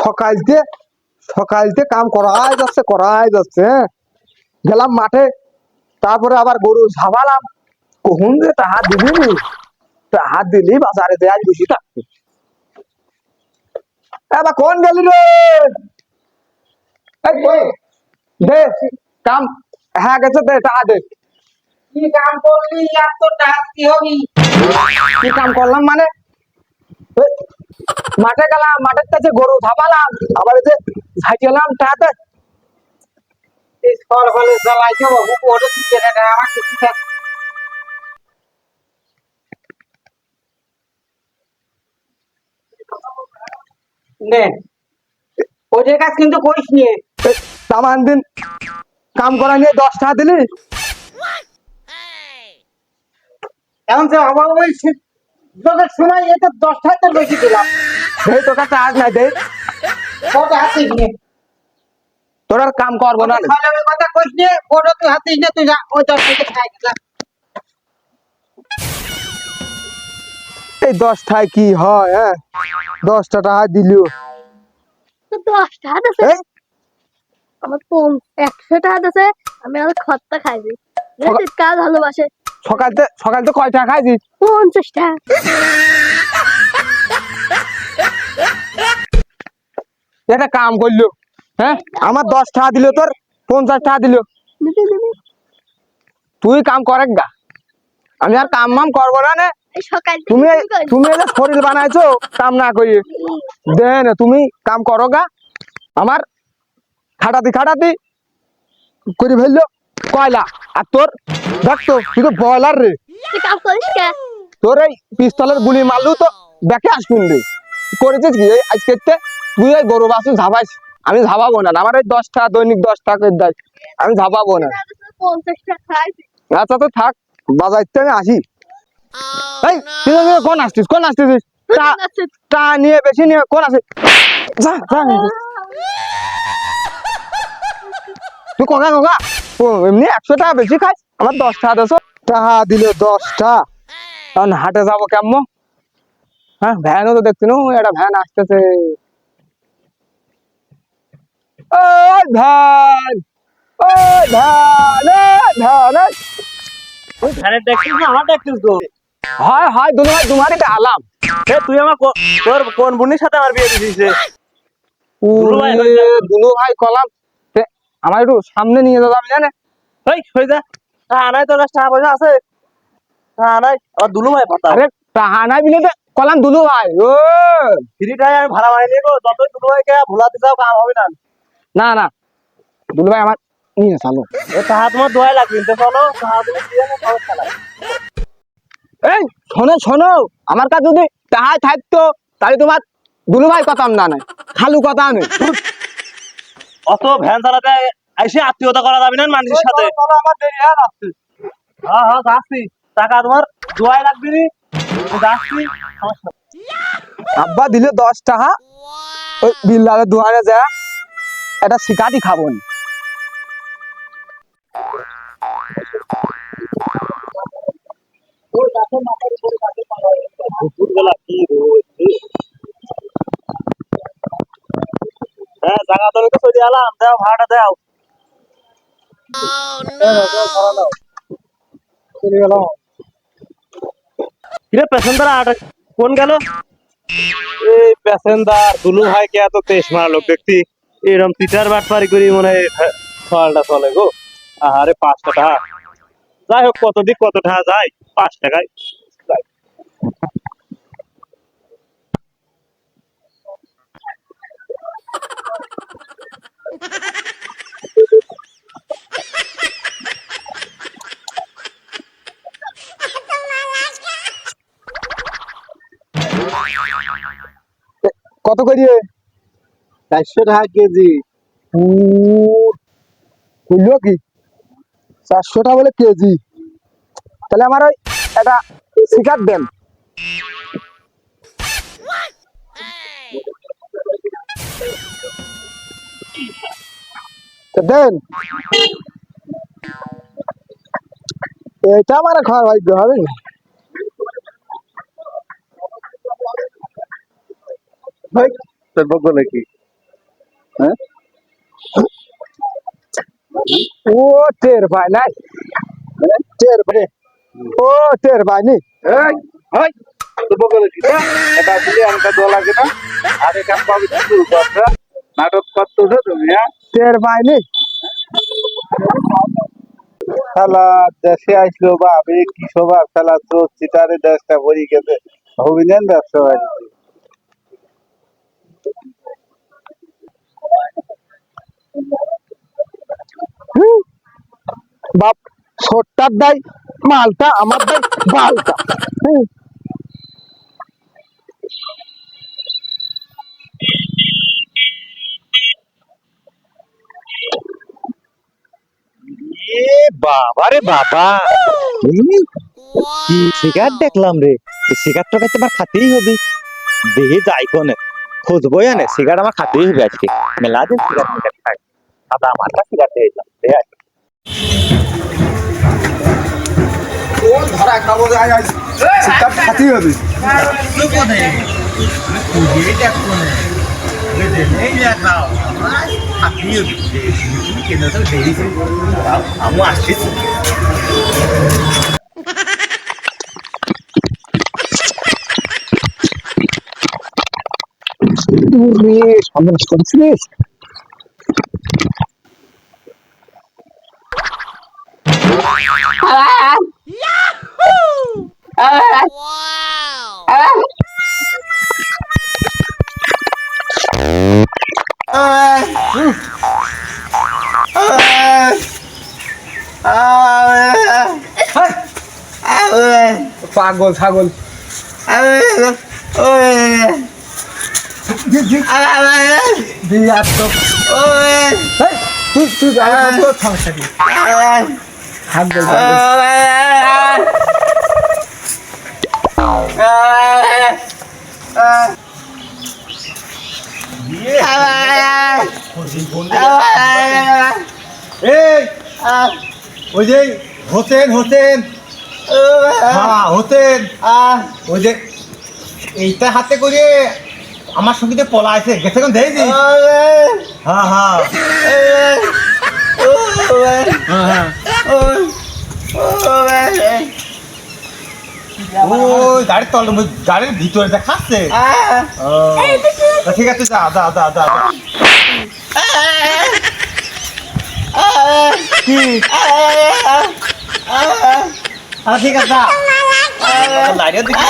সকালতে সকালতে কাম করাই যাচ্ছে হ্যাঁ। গেলাম মাঠে, তারপরে আবার গরু ঝাবালাম। কখন যে টাকা দিবি নি, টাকা দিলি বাজারে দেয় বসে থাকবে। এবার কোন গেলি রে? এই দে কাম, হ্যাঁ গেছে, দে টাকা দে। কি কাম করলি? এত টাকা কি হবি? কি কাম করলাম মানে? এই, মাঠে গেলাম, মাঠের কাছে গরু ঝাপালাম, আবার এই যে ঝাঁকিলাম টাকা দে। এই সরকারে জ্বালাইছে বাবু, ওটা দিতে না আমার কিছু থাক নে। ওদের কাজ কিন্তু করিস নিয়ে। এই, তামান দিন কাম করা নিয়ে 10 টাকা দিলি। এখন যে অভাব হয়েছে, তোদের সময় এতে 10 টাকা তোর বেশি দিলাম। এই তোকে চার্জ নাই দে, ওটা হাতিস নিয়ে। তোর আর কাম করবো না রে। সালের কথা কইস নিয়ে, ওটা তুই হাতিস নিয়ে, তুই যা ওই 10 টাকা খাই যা। এই 10 টাকায় কি হয় হ্যাঁ? 10টা টাকা দিলিও। তো 10 টাকা দিছে, এই আমার 100 টাকা দিছে, আমি আর খত্তা খাইছি। সকা- কাজ ভালোবাসে। সকালতে কয় টাকা খাইছিস? 50 টাকা। একটা কাম করলো হ্যাঁ, আমার 10 টাকা দিল, তোর 50 টাকা দিল। দিবি দিবি। তুই কাম করে গা, আমি আর কাম মাম করবো না নে। এই সকাল থেকে তুমি কি করিস? তুমি এই যে শরীর বানাইছো কাম না করি, দে না তুমি কাম করো গা। আমার খাটাতি খাটাতি করে ফেললো কয়লা, আর তোর দেখ তো তুই তো বয়লার রে। তুই কাজ করিস কে? তোর এই পিস্তলের গুলি মারলু তো দেখে আসবি রে। করেছিস কি এই আজকে তুই এই গরু বাছু ঝাপাইস, আমি ঝাপাবো না। আমার এই 10 টাকা দৈনিক 10 টাকা করে দেয়, আমি ঝাপাবো না। 50 টাকা খাইছি। আচ্ছা তো থাক, বাজাইতে আমি আসি। এই তুই কোন আসছিস, কোন আসছিস? টা নিয়ে বেশি নিয়ে কোন আছে? যা যা তুই কোনা কোনা, এমনি 100 টাকা বেশি খাইস, আমার 10 টাকা 10 টাকা দিল। 10টা এখন হাটে যাবো কেমন? হ্যাঁ ভ্যানও তো দেখছি না, একটা ভ্যান আসতেছে। ওই ভ্যান, ওই ভ্যান, ভ্যান। ওই ভ্যানের ট্যাক্সিস না আমার ট্যাক্সিস গো। হয় হয় দুনু ভাই তোমারই আলাম। এ তুই আমার তোর কোন বোনের সাথে আমার বিয়ে দিছিস রে? দুলু ভাই, দুনু ভাই কলাম, আমার একটু সামনে নিয়ে যাবো আমি জানে। এই হয়ে যা। টাকা নাই তোর কাছে, টাকা পয়সা আছে? টাকা নাই, আর দুলু ভাই কথা। আরে টাহা নাই বিলে কলাম দুলু ভাই। ও ফ্রি টাইম আমি ভাড়া মারি নিয়ে গো, যতই দুলু ভাইকে ভুলাতে চাও কাম হবে না। না না, দুলু ভাই আমার নিয়ে চালো। এ টাকা তোমার দোয়াই লাগবে, তো চলো টাকা তুমি দিয়ে না সমস্যা নাই। এই শোনো শোনো, আমার কাছে যদি টাহাই থাকতো তাহলে তোমার দুলু ভাই কথা না নাই, খালু কথা নেই। অত ভ্যান চালাতে এসে আত্মীয়তা করা যাবে না মানুষের সাথে। আমার দেরি হয়ে যাচ্ছে। হ্যাঁ হ্যাঁ যাচ্ছি, টাকা তোমার দোয়াই লাগবে নি, যাচ্ছি সমস্যা নাই। আব্বা দিলে 10 টাকা, ওই বিল্লালের দোকানে যা একটা শিকারি খাবো নি। দুপুরবেলা কি রোদ রে। হ্যাঁ জায়গা ধরে তো চলে এলাম, দাও ভাড়াটা দাও। চলে গেল। কিরে প্যাসেঞ্জার আটা কোন গেল? এই প্যাসেঞ্জার দুলু ভাই কে এত তেজ মারা লোক দেখতি, এরকম পিটার বাটপারি করি মনে হয় সকালটা চলে গো। আরে 5 টাকা, যাই হোক কত দিক কত টাকা যায়, 5 টাকায় যাই। কত করিয়ে? 400 টাকা কেজি। বুঝলো কি 400 টাকা বলে কেজি? তাহলে আমার ওই একটা শিকার দেন। তো দেন, এটা আমার খাওয়ার ভাগ্য হবে না। তোর বকবো নাকি? ও টের পায় নাই, টের পায়, ও টের পায়নি। এই হাই তো বলেছি এটা আসলে আমাকে দোয়া লাগে না আরে কাম পাবে শুরু করতে নাটক করতেছো তুমি হ্যাঁ টের পায়নি। শালা দেশে আসলো বা আমি কি সবার শালা চোর চিটারে দেশটা ভরি গেছে অভিনয় ব্যবসা বাড়ি হুম, বাপ ছোট্টার দায় মালটা, আমার দায় বালটা। হুম, এ বাবা রে বাবা, কি শিকার দেখলাম রে। এই শিকারটা কাছে আমার খাতেই হবে, দেখে যাই কোনে খুঁজবই আনে শিকার আমার খাতেই হবে আজকে। মেলা দিন শিকার মিকার খাই, আদা আমারটা শিকার দিয়ে দিলাম ধরা খাবো যায় আজ শিকার খাতেই হবে। সন্দেশ করছিস? পাগল ছাগল। ওই যে হোসেন হোসেন হ্যাঁ হোসেন ওই যে এইটা হাতে করে আমার সঙ্গে যে পলা আছে গেছে কোন দেখি হ্যাঁ হ্যাঁ ওই গাড়ির তল গাড়ির ভিতরে দেখাচ্ছে ঠিক আছে যা যা যা যা কি ঠিক আছে লাইনে দেখি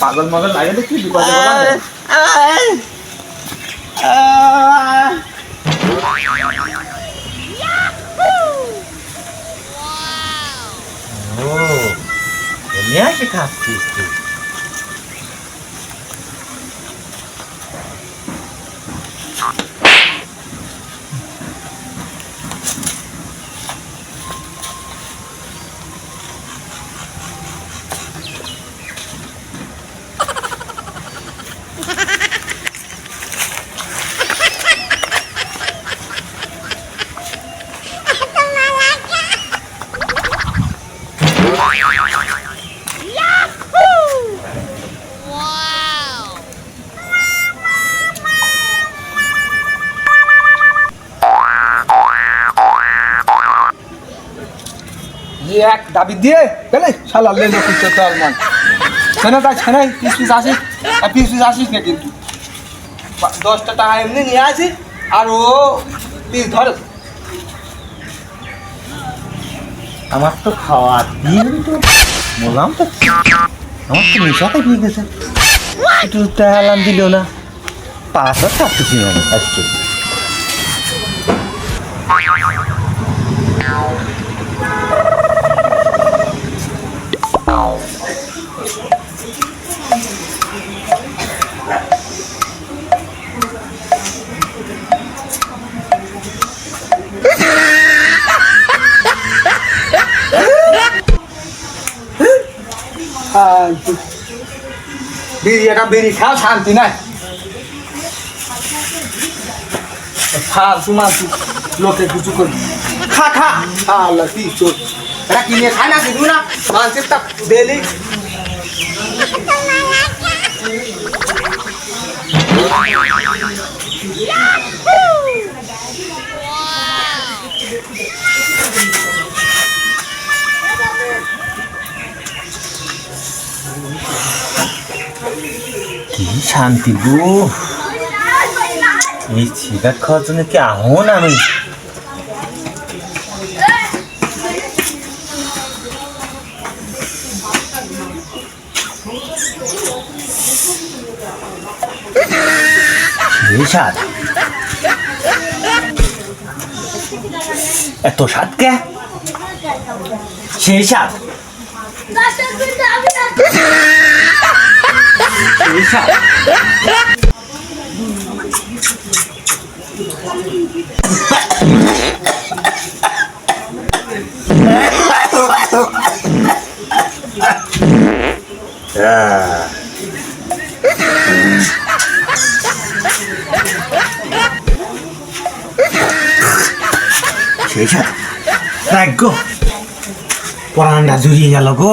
পাগল মগল লাইনে দেখি বিপদে এমনি খাচ্ছিস তুই এক দাবি দিয়ে গেলে শালা লে লোক চলতে মান ছেনে তাই ছেনে পিস পিস আসিস পিস পিস আসিস না কিন্তু 10টা টাকা এমনি নিয়ে আসি আর ও পিস ধরে। আমার তো খাওয়া দিয়ে তো বললাম তো আমার তো নেশাতে দিয়ে গেছে একটু তেলাম দিল না পাঁচটা থাকতেছি আমি আসছে বিড়ি একটা বিড়ি খা শান্তি নাই ফালতু মালতু লোকে কিছু করবি খা খা আল্লাহ কি চোর এটা কিনে খায় না কিছু না মানুষের তা ডেলি কি শান্তি গো, এই সিগারেট খাওয়ার জন্য কি আহন আমি। সেই স্বাদ, এত স্বাদ কে? সেই স্বাদ, সেই স্বাদ। সেই স্বাদ, রাখ গো, পরানটা জুড়িয়ে গেল গো।